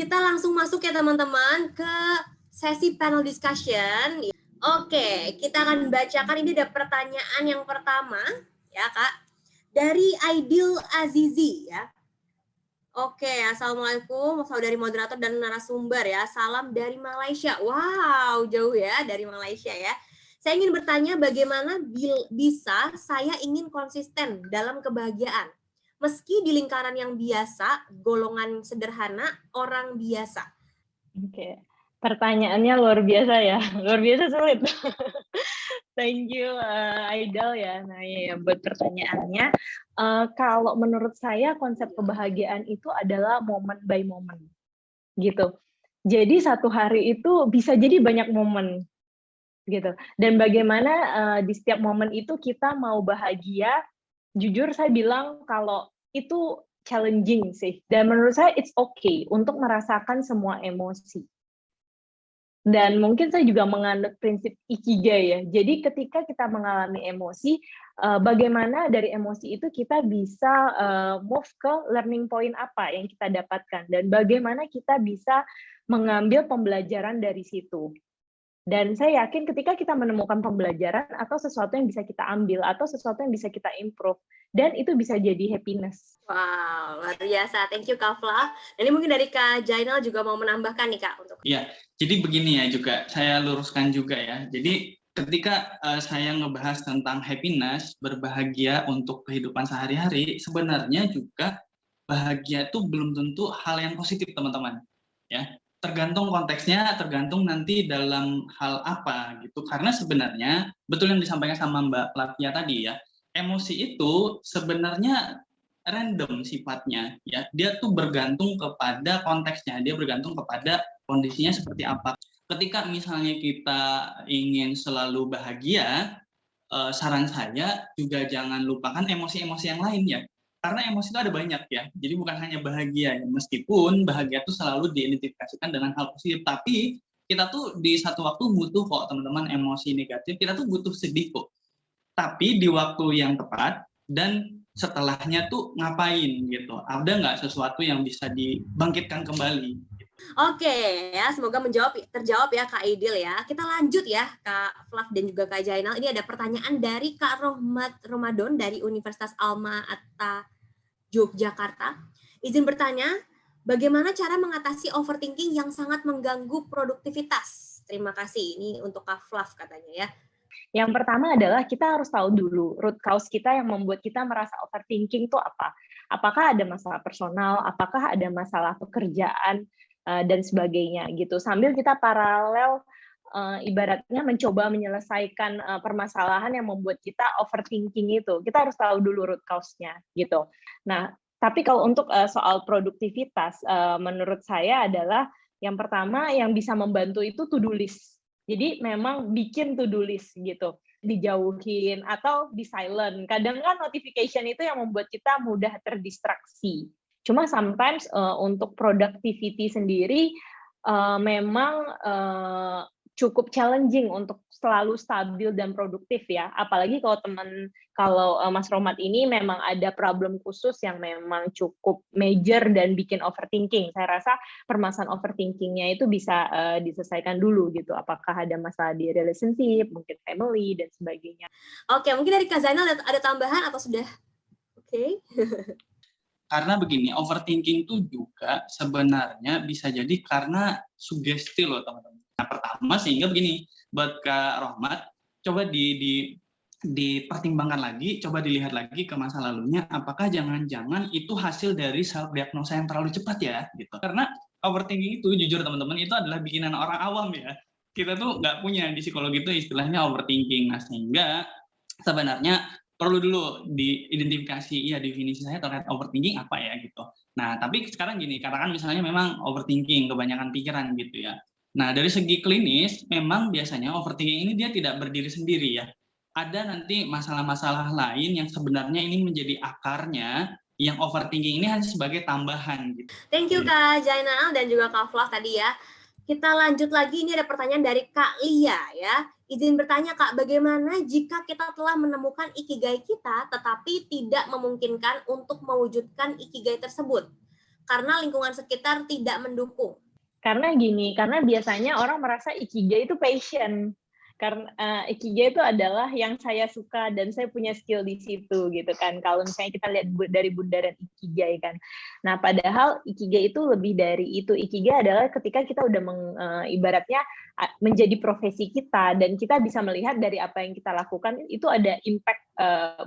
kita langsung masuk ya teman-teman ke sesi panel discussion. Oke, kita akan bacakan, ini ada pertanyaan yang pertama ya Kak, dari Aidil Azizi ya. Oke, assalamualaikum saudari moderator dan narasumber ya. Salam dari Malaysia. Wow, jauh ya dari Malaysia ya. Saya ingin bertanya bagaimana bisa saya ingin konsisten dalam kebahagiaan. Meski di lingkaran yang biasa, golongan sederhana, orang biasa. Oke, pertanyaannya luar biasa ya, luar biasa sulit. Thank you Aidal ya, nah ya buat pertanyaannya. Kalau menurut saya konsep kebahagiaan itu adalah moment by moment, gitu. Jadi satu hari itu bisa jadi banyak momen, gitu. Dan bagaimana di setiap momen itu kita mau bahagia. Jujur saya bilang kalau itu challenging sih. Dan menurut saya it's okay untuk merasakan semua emosi. Dan mungkin saya juga menganut prinsip ikigai ya. Jadi ketika kita mengalami emosi, bagaimana dari emosi itu kita bisa move ke learning point apa yang kita dapatkan. Dan bagaimana kita bisa mengambil pembelajaran dari situ. Dan saya yakin ketika kita menemukan pembelajaran atau sesuatu yang bisa kita ambil atau sesuatu yang bisa kita improve, dan itu bisa jadi happiness. Wow, luar biasa. Thank you Kak Fla. Dan ini mungkin dari Kak Jainal juga mau menambahkan nih Kak untuk. Iya, jadi begini ya juga saya luruskan juga ya. Jadi ketika saya ngebahas tentang happiness, berbahagia untuk kehidupan sehari-hari, sebenarnya juga bahagia itu belum tentu hal yang positif teman-teman. Ya, tergantung konteksnya, tergantung nanti dalam hal apa gitu. Karena sebenarnya betul yang disampaikan sama Mbak Lavia tadi ya, emosi itu sebenarnya random sifatnya ya. Dia tuh bergantung kepada konteksnya, dia bergantung kepada kondisinya seperti apa. Ketika misalnya kita ingin selalu bahagia, saran saya juga jangan lupakan emosi-emosi yang lain ya. Karena emosi itu ada banyak ya, jadi bukan hanya bahagia ya. Meskipun bahagia itu selalu diidentifikasikan dengan hal positif, tapi kita tuh di satu waktu butuh kok teman-teman emosi negatif, kita tuh butuh sedih kok. Tapi di waktu yang tepat dan setelahnya tuh ngapain gitu. Ada nggak sesuatu yang bisa dibangkitkan kembali? Oke ya, semoga terjawab ya Kak Aidil ya. Kita lanjut ya Kak Flav dan juga Kak Jainal. Ini ada pertanyaan dari Kak Rohmat Ramadan dari Universitas Alma Ata Yogyakarta. Izin bertanya, bagaimana cara mengatasi overthinking yang sangat mengganggu produktivitas? Terima kasih. Ini untuk Kak Flav katanya ya. Yang pertama adalah kita harus tahu dulu root cause kita yang membuat kita merasa overthinking itu apa. Apakah ada masalah personal, apakah ada masalah pekerjaan, dan sebagainya gitu. Sambil kita paralel ibaratnya mencoba menyelesaikan permasalahan yang membuat kita overthinking itu. Kita harus tahu dulu root cause-nya gitu. Nah, tapi kalau untuk soal produktivitas, menurut saya adalah yang pertama yang bisa membantu itu to-do list. Jadi memang bikin to-do list gitu, dijauhin atau di silent. Kadang kan notification itu yang membuat kita mudah terdistraksi. Cuma sometimes untuk productivity sendiri memang cukup challenging untuk selalu stabil dan produktif ya. Apalagi kalau Mas Rohmat ini memang ada problem khusus yang memang cukup major dan bikin overthinking. Saya rasa permasalahan overthinkingnya itu bisa diselesaikan dulu gitu. Apakah ada masalah di relationship, mungkin family dan sebagainya. Oke, mungkin dari Kak Zainal ada tambahan atau sudah? Oke. Karena begini, overthinking itu juga sebenarnya bisa jadi karena sugesti loh teman-teman. Nah, pertama sehingga begini, buat Kak Rohmat, coba dipertimbangkan lagi, coba dilihat lagi ke masa lalunya, apakah jangan-jangan itu hasil dari self diagnosa yang terlalu cepat ya, gitu. Karena overthinking itu, jujur teman-teman, itu adalah bikinan orang awam ya. Kita tuh nggak punya di psikologi itu istilahnya overthinking. Nah, sehingga sebenarnya perlu dulu diidentifikasi, ya definisi saya terkait overthinking apa ya gitu. Nah, tapi sekarang gini, katakan misalnya memang overthinking, kebanyakan pikiran gitu ya. Nah, dari segi klinis, memang biasanya overthinking ini dia tidak berdiri sendiri ya. Ada nanti masalah-masalah lain yang sebenarnya ini menjadi akarnya, yang overthinking ini hanya sebagai tambahan gitu. Thank you Kak Jainal dan juga Kak Flav tadi ya. Kita lanjut lagi, ini ada pertanyaan dari Kak Lia ya. Izin bertanya Kak, bagaimana jika kita telah menemukan ikigai kita tetapi tidak memungkinkan untuk mewujudkan ikigai tersebut? karena lingkungan sekitar tidak mendukung? Karena gini, karena biasanya orang merasa ikigai itu passion. Karena ikigai itu adalah yang saya suka dan saya punya skill di situ gitu kan. Kalau misalnya kita lihat dari bundaran ikigai kan. Nah, padahal ikigai itu lebih dari itu. Ikigai adalah ketika kita udah ibaratnya menjadi profesi kita dan kita bisa melihat dari apa yang kita lakukan itu ada impact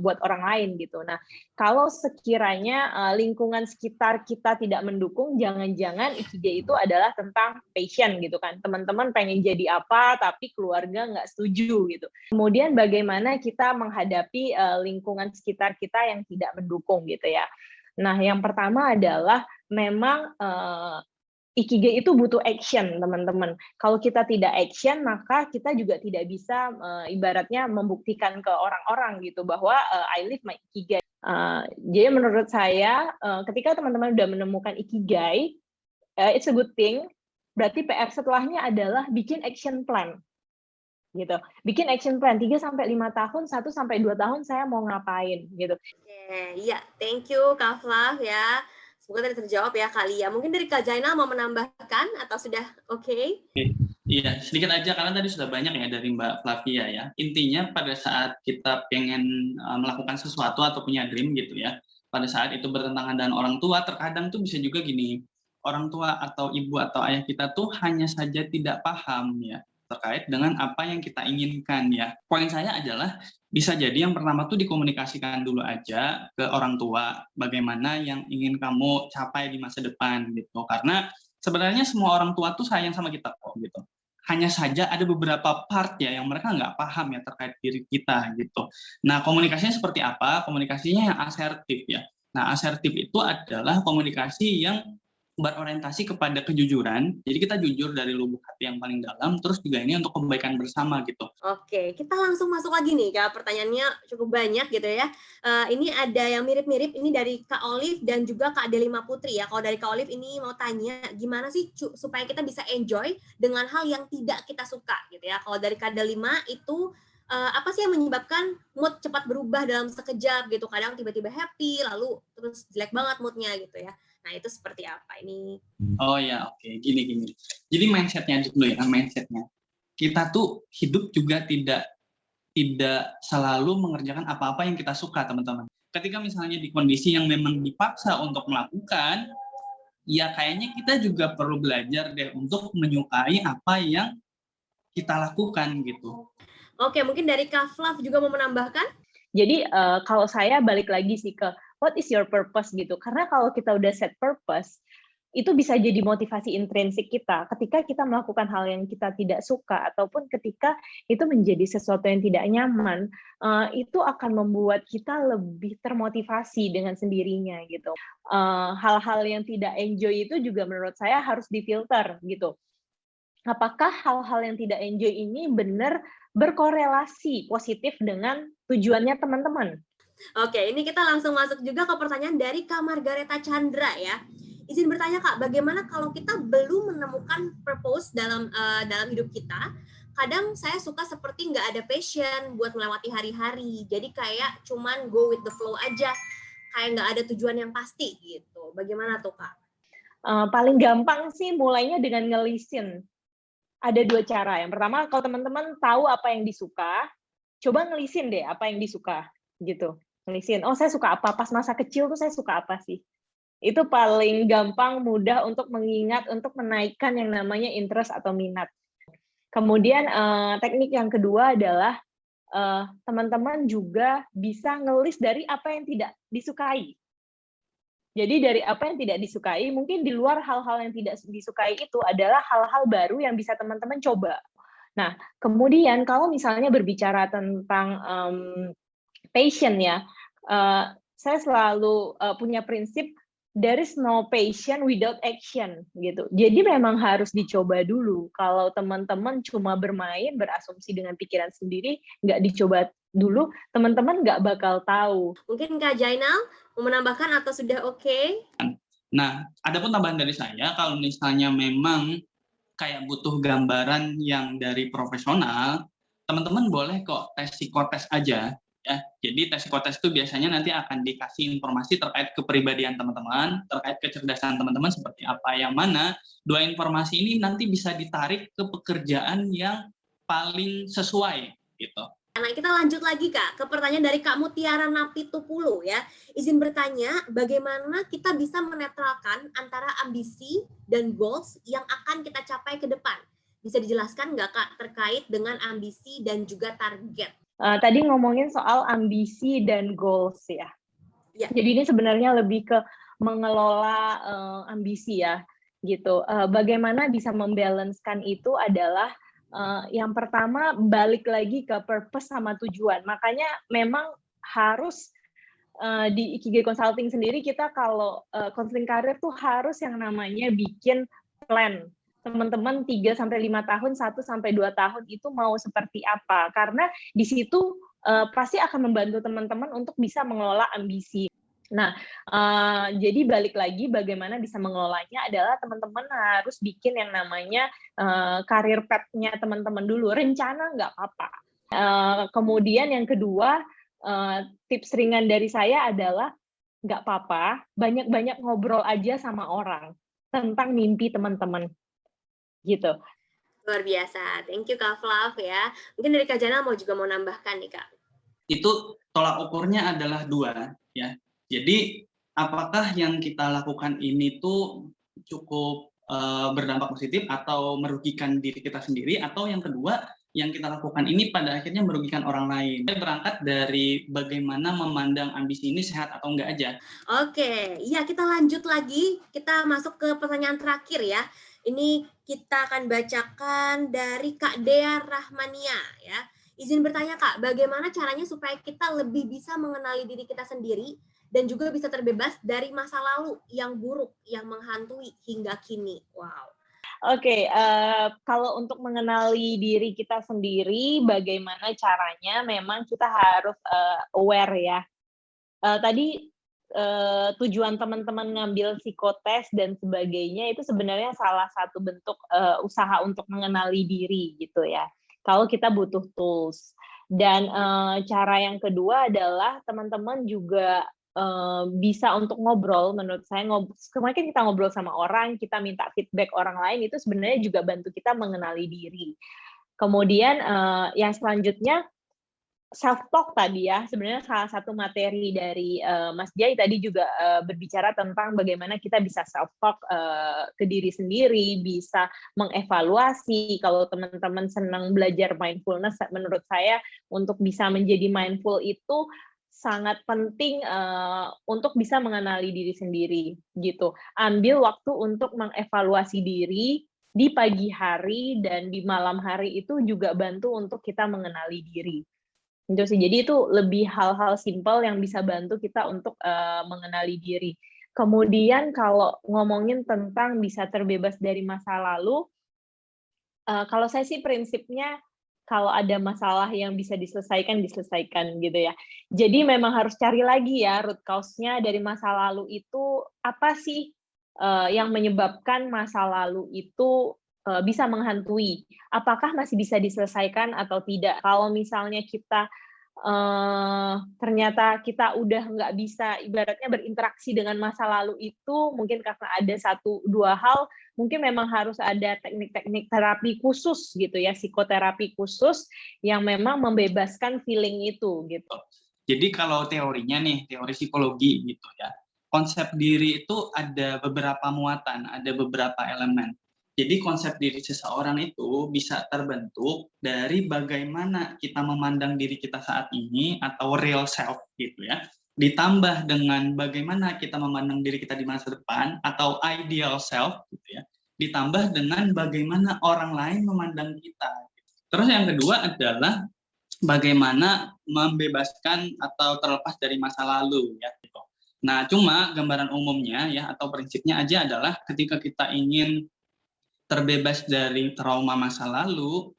buat orang lain gitu. Nah, kalau sekiranya lingkungan sekitar kita tidak mendukung, jangan-jangan ikigai itu adalah tentang passion gitu kan. Teman-teman pengen jadi apa, tapi keluarga nggak setuju gitu. Kemudian bagaimana kita menghadapi lingkungan sekitar kita yang tidak mendukung gitu ya. Nah, yang pertama adalah memang ikigai itu butuh action, teman-teman. Kalau kita tidak action, maka kita juga tidak bisa ibaratnya membuktikan ke orang-orang gitu bahwa I live my ikigai. Jadi menurut saya, ketika teman-teman sudah menemukan ikigai, it's a good thing. Berarti PR setelahnya adalah bikin action plan. Gitu. Bikin action plan 3-5 tahun, 1-2 tahun saya mau ngapain gitu. Oke, ya, thank you Kak Flav ya. Semoga tadi terjawab ya kali ya. Mungkin dari Kak Jainal mau menambahkan atau sudah oke? Iya, sedikit aja karena tadi sudah banyak ya dari Mbak Flavia ya. Intinya pada saat kita pengen melakukan sesuatu atau punya dream gitu ya, pada saat itu bertentangan dengan orang tua, terkadang tuh bisa juga gini, orang tua atau ibu atau ayah kita tuh hanya saja tidak paham ya terkait dengan apa yang kita inginkan ya. Poin saya adalah bisa jadi yang pertama tuh dikomunikasikan dulu aja ke orang tua bagaimana yang ingin kamu capai di masa depan gitu. Karena sebenarnya semua orang tua tuh sayang sama kita kok gitu. Hanya saja ada beberapa part ya yang mereka nggak paham ya terkait diri kita gitu. Nah, komunikasinya seperti apa? Komunikasinya yang asertif ya. Nah, asertif itu adalah komunikasi yang berorientasi kepada kejujuran. Jadi kita jujur dari lubuk hati yang paling dalam, terus juga ini untuk kebaikan bersama gitu. Oke, kita langsung masuk lagi nih Kak, pertanyaannya cukup banyak gitu ya. Ini ada yang mirip-mirip, ini dari Kak Olive dan juga Kak Delima Putri ya. Kalau dari Kak Olive ini mau tanya, gimana sih supaya kita bisa enjoy dengan hal yang tidak kita suka gitu ya. Kalau dari Kak Delima itu, apa sih yang menyebabkan mood cepat berubah dalam sekejap gitu. Kadang tiba-tiba happy, lalu terus jelek banget moodnya gitu ya. Nah, itu seperti apa ini? Oh ya, oke. Gini. Jadi mindset-nya dulu ya, mindset-nya. Kita tuh hidup juga tidak selalu mengerjakan apa-apa yang kita suka, teman-teman. Ketika misalnya di kondisi yang memang dipaksa untuk melakukan, ya kayaknya kita juga perlu belajar deh untuk menyukai apa yang kita lakukan gitu. Oke, mungkin dari Kak Flav juga mau menambahkan? Jadi kalau saya balik lagi sih ke what is your purpose gitu. Karena kalau kita udah set purpose, itu bisa jadi motivasi intrinsik kita. Ketika kita melakukan hal yang kita tidak suka, ataupun ketika itu menjadi sesuatu yang tidak nyaman, itu akan membuat kita lebih termotivasi dengan sendirinya gitu. Hal-hal yang tidak enjoy itu juga menurut saya harus difilter gitu. Apakah hal-hal yang tidak enjoy ini benar berkorelasi positif dengan tujuannya teman-teman? Oke, ini kita langsung masuk juga ke pertanyaan dari Kak Margareta Chandra ya. Izin bertanya Kak, bagaimana kalau kita belum menemukan purpose dalam hidup kita? Kadang saya suka seperti nggak ada passion buat melewati hari-hari. Jadi kayak cuman go with the flow aja. Kayak nggak ada tujuan yang pasti gitu. Bagaimana tuh Kak? Paling gampang sih mulainya dengan ngelisin. Ada 2 cara. Yang pertama, kalau teman-teman tahu apa yang disuka, coba ngelisin deh apa yang disuka gitu. Ngelisin, oh saya suka apa? Pas masa kecil tuh saya suka apa sih? Itu paling gampang, mudah untuk mengingat, untuk menaikkan yang namanya interest atau minat. Kemudian teknik yang kedua adalah teman-teman juga bisa ngelis dari apa yang tidak disukai. Jadi dari apa yang tidak disukai, mungkin di luar hal-hal yang tidak disukai itu adalah hal-hal baru yang bisa teman-teman coba. Nah, kemudian kalau misalnya berbicara tentang passion ya, saya selalu punya prinsip there is no passion without action gitu. Jadi memang harus dicoba dulu. Kalau teman-teman cuma bermain, berasumsi dengan pikiran sendiri, nggak dicoba dulu, teman-teman nggak bakal tahu. Mungkin Kak Jainal mau menambahkan atau sudah oke? Nah, ada pun tambahan dari saya, kalau misalnya memang kayak butuh gambaran yang dari profesional, teman-teman boleh kok tes psikotes aja. ya. Jadi tes psikotes itu biasanya nanti akan dikasih informasi terkait kepribadian teman-teman, terkait kecerdasan teman-teman seperti apa, yang mana dua informasi ini nanti bisa ditarik ke pekerjaan yang paling sesuai gitu. Nah, kita lanjut lagi Kak ke pertanyaan dari Kak Mutiara Napitupulu ya. Izin bertanya, bagaimana kita bisa menetralkan antara ambisi dan goals yang akan kita capai ke depan? Bisa dijelaskan nggak Kak terkait dengan ambisi dan juga target? Tadi ngomongin soal ambisi dan goals ya. Ya. Jadi ini sebenarnya lebih ke mengelola ambisi ya, gitu. Bagaimana bisa membalancekan itu adalah yang pertama balik lagi ke purpose sama tujuan. Makanya memang harus di Ikigai Consulting sendiri kita kalau counseling karir tuh harus yang namanya bikin plan. Teman-teman 3 sampai 5 tahun, 1 sampai 2 tahun itu mau seperti apa? Karena di situ pasti akan membantu teman-teman untuk bisa mengelola ambisi. Nah, jadi balik lagi bagaimana bisa mengelolanya adalah teman-teman harus bikin yang namanya karir path-nya teman-teman dulu. Rencana nggak apa-apa. Kemudian yang kedua, tips ringan dari saya adalah nggak apa-apa, banyak-banyak ngobrol aja sama orang tentang mimpi teman-teman. Gitu. Luar biasa. Thank you Kak Flav ya. Mungkin dari Kak Jana juga mau nambahkan nih Kak. Itu tolak ukurnya adalah 2 ya. Jadi apakah yang kita lakukan ini tuh cukup berdampak positif atau merugikan diri kita sendiri, atau yang kedua yang kita lakukan ini pada akhirnya merugikan orang lain. Saya berangkat dari bagaimana memandang ambisi ini sehat atau enggak aja. Oke, ya kita lanjut lagi. Kita masuk ke pertanyaan terakhir ya. Ini kita akan bacakan dari Kak Dea Rahmania ya. Izin bertanya Kak, bagaimana caranya supaya kita lebih bisa mengenali diri kita sendiri dan juga bisa terbebas dari masa lalu yang buruk yang menghantui hingga kini? Wow. Oke, kalau untuk mengenali diri kita sendiri, bagaimana caranya? Memang kita harus aware ya. Tadi tujuan teman-teman ngambil psikotes dan sebagainya itu sebenarnya salah satu bentuk usaha untuk mengenali diri gitu ya. Kalau kita butuh tools. Dan cara yang kedua adalah teman-teman juga bisa untuk ngobrol. Menurut saya kemarin kita ngobrol sama orang, kita minta feedback orang lain, itu sebenarnya juga bantu kita mengenali diri. Kemudian yang selanjutnya self talk tadi ya, sebenarnya salah satu materi dari Mas Jai tadi juga berbicara tentang bagaimana kita bisa self talk ke diri sendiri, bisa mengevaluasi. Kalau teman-teman senang belajar mindfulness, menurut saya untuk bisa menjadi mindful itu sangat penting untuk bisa mengenali diri sendiri gitu. Ambil waktu untuk mengevaluasi diri di pagi hari dan di malam hari itu juga bantu untuk kita mengenali diri. Gitu sih. Jadi itu lebih hal-hal simpel yang bisa bantu kita untuk mengenali diri. Kemudian kalau ngomongin tentang bisa terbebas dari masa lalu, kalau saya sih prinsipnya kalau ada masalah yang bisa diselesaikan gitu ya. Jadi memang harus cari lagi ya root cause-nya dari masa lalu itu apa sih yang menyebabkan masa lalu itu bisa menghantui. Apakah masih bisa diselesaikan atau tidak? Kalau misalnya kita ternyata kita udah nggak bisa ibaratnya berinteraksi dengan masa lalu itu, mungkin karena ada 1-2 hal, mungkin memang harus ada teknik-teknik terapi khusus gitu ya, psikoterapi khusus yang memang membebaskan feeling itu gitu. Jadi kalau teorinya nih, teori psikologi gitu ya, konsep diri itu ada beberapa muatan, ada beberapa elemen. Jadi konsep diri seseorang itu bisa terbentuk dari bagaimana kita memandang diri kita saat ini atau real self gitu ya. Ditambah dengan bagaimana kita memandang diri kita di masa depan atau ideal self gitu ya. Ditambah dengan bagaimana orang lain memandang kita. Terus yang kedua adalah bagaimana membebaskan atau terlepas dari masa lalu ya gitu. Nah, cuma gambaran umumnya ya atau prinsipnya aja adalah ketika kita ingin terbebas dari trauma masa lalu,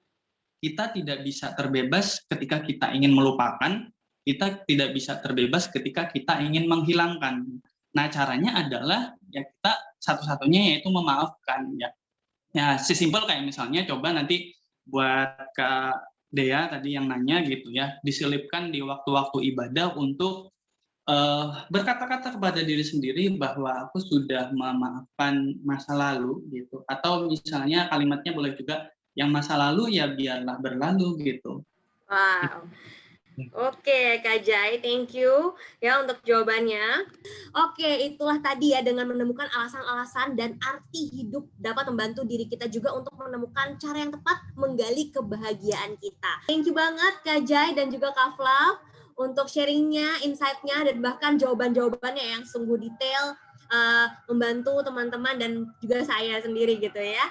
kita tidak bisa terbebas ketika kita ingin melupakan, kita tidak bisa terbebas ketika kita ingin menghilangkan. Nah, caranya adalah ya kita satu-satunya yaitu memaafkan ya. Ya, sesimpel kayak misalnya coba nanti buat Kak Dea tadi yang nanya gitu ya, diselipkan di waktu-waktu ibadah untuk berkata-kata kepada diri sendiri bahwa aku sudah memaafkan masa lalu gitu, atau misalnya kalimatnya boleh juga yang masa lalu ya biarlah berlalu gitu. Wow. Oke, Kak Jai, thank you ya untuk jawabannya. Oke, itulah tadi ya, dengan menemukan alasan-alasan dan arti hidup dapat membantu diri kita juga untuk menemukan cara yang tepat menggali kebahagiaan kita. Thank you banget Kak Jai dan juga Kak Flav untuk sharingnya, insight-nya, dan bahkan jawaban-jawabannya yang sungguh detail, membantu teman-teman dan juga saya sendiri gitu ya.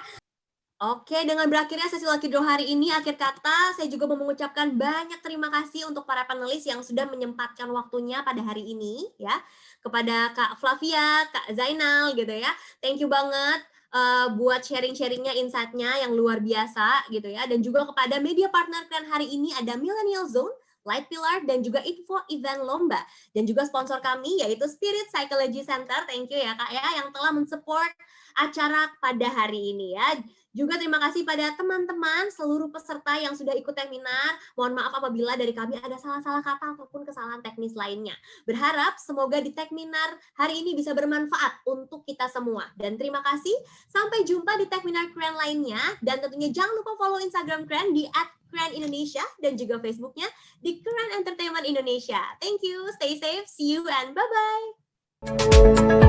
Oke, dengan berakhirnya sesi Lucky Draw hari ini, akhir kata saya juga mau mengucapkan banyak terima kasih untuk para panelis yang sudah menyempatkan waktunya pada hari ini ya. Kepada Kak Flavia, Kak Zainal gitu ya. Thank you banget buat sharing-sharingnya, insight-nya yang luar biasa gitu ya. Dan juga kepada media partner keren hari ini ada Millennial Zone, Light Pillar, dan juga Info Event Lomba. Dan juga sponsor kami yaitu Spirit Psychology Center. Thank you ya Kak ya yang telah mensupport acara pada hari ini ya. Juga terima kasih pada teman-teman seluruh peserta yang sudah ikut webinar. Mohon maaf apabila dari kami ada salah-salah kata ataupun kesalahan teknis lainnya. Berharap semoga di Techminar hari ini bisa bermanfaat untuk kita semua. Dan terima kasih. Sampai jumpa di Techminar Keren lainnya. Dan tentunya jangan lupa follow Instagram Keren di @Keren_Indonesia dan juga Facebooknya di Keren Entertainment Indonesia. Thank you, stay safe, see you, and bye-bye.